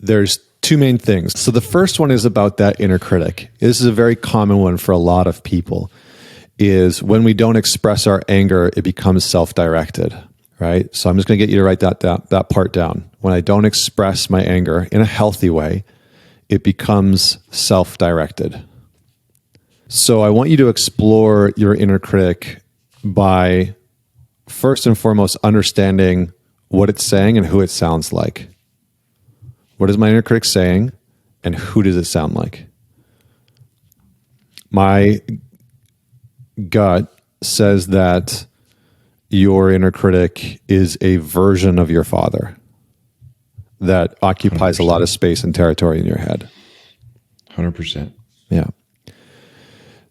there's two main things. So the first one is about that inner critic. This is a very common one for a lot of people, is when we don't express our anger, it becomes self-directed, right? So I'm just going to get you to write that part down. When I don't express my anger in a healthy way, it becomes self-directed. So I want you to explore your inner critic by first and foremost understanding what it's saying and who it sounds like. What is my inner critic saying and who does it sound like? My gut says that your inner critic is a version of your father that occupies 100%. A lot of space and territory in your head. 100%. Yeah.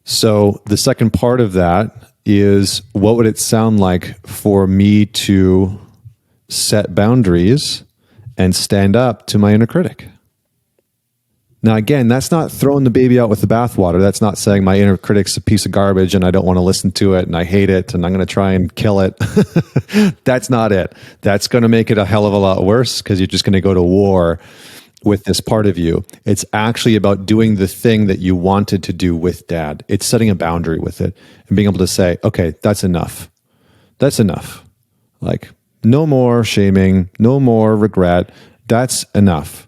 So the second part of that is, what would it sound like for me to set boundaries and stand up to my inner critic? Now, again, that's not throwing the baby out with the bathwater. That's not saying my inner critic's a piece of garbage and I don't want to listen to it and I hate it and I'm going to try and kill it. That's not it. That's going to make it a hell of a lot worse because you're just going to go to war with this part of you. It's actually about doing the thing that you wanted to do with dad. It's setting a boundary with it and being able to say, okay, that's enough. That's enough. Like, no more shaming, no more regret. That's enough.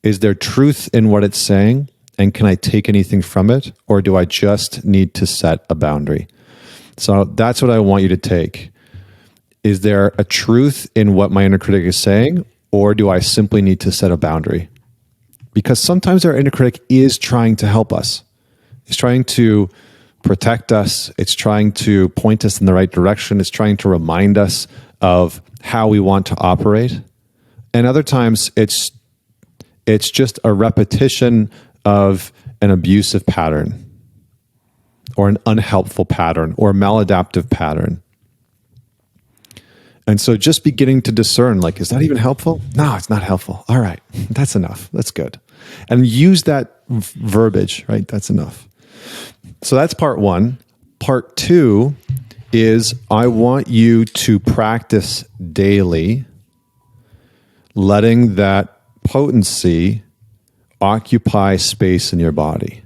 Is there truth in what it's saying? And can I take anything from it? Or do I just need to set a boundary? So that's what I want you to take. Is there a truth in what my inner critic is saying? Or do I simply need to set a boundary? Because sometimes our inner critic is trying to help us. It's trying to protect us. It's trying to point us in the right direction. It's trying to remind us of how we want to operate. And other times it's just a repetition of an abusive pattern or an unhelpful pattern or a maladaptive pattern. And so just beginning to discern, like, is that even helpful? No, it's not helpful. All right, that's enough. That's good. And use that verbiage, right? That's enough. So that's part one. Part two is, I want you to practice daily letting that potency occupy space in your body.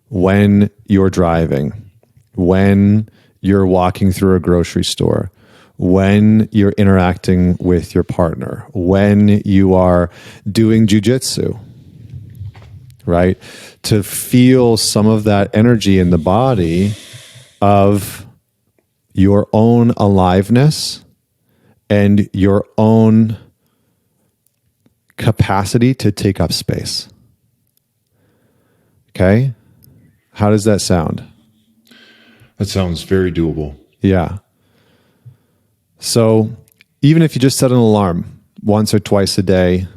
When you're driving, when you're walking through a grocery store, when you're interacting with your partner, when you are doing jujitsu, right? To feel some of that energy in the body of your own aliveness and your own capacity to take up space. Okay? How does that sound? That sounds very doable. Yeah. So even if you just set an alarm once or twice a day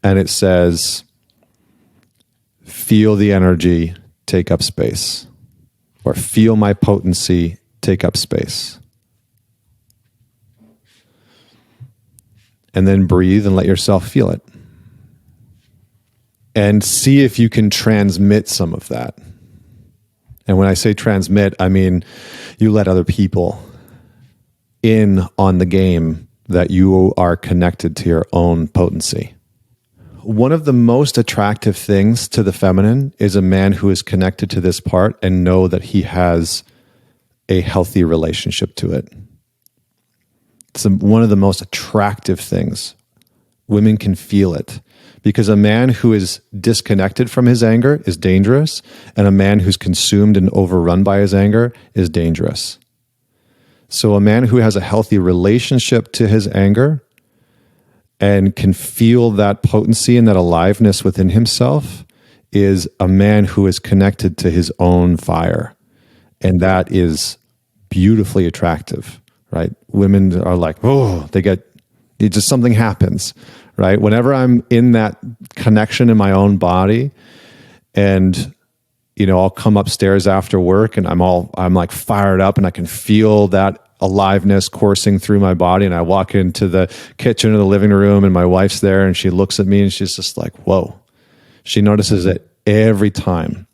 and it says, feel the energy, take up space, or feel my potency, take up space. And then breathe and let yourself feel it. And see if you can transmit some of that. And when I say transmit, I mean you let other people in on the game that you are connected to your own potency. One of the most attractive things to the feminine is a man who is connected to this part and know that he has a healthy relationship to it. It's one of the most attractive things. Women can feel it because a man who is disconnected from his anger is dangerous, and a man who's consumed and overrun by his anger is dangerous. So a man who has a healthy relationship to his anger and can feel that potency and that aliveness within himself is a man who is connected to his own fire. And that is beautifully attractive, right? Women are like, oh, it just something happens, right? Whenever I'm in that connection in my own body and I'll come upstairs after work and I'm like fired up and I can feel that aliveness coursing through my body. And I walk into the kitchen or the living room and my wife's there and she looks at me and she's just like, whoa. She notices it every time.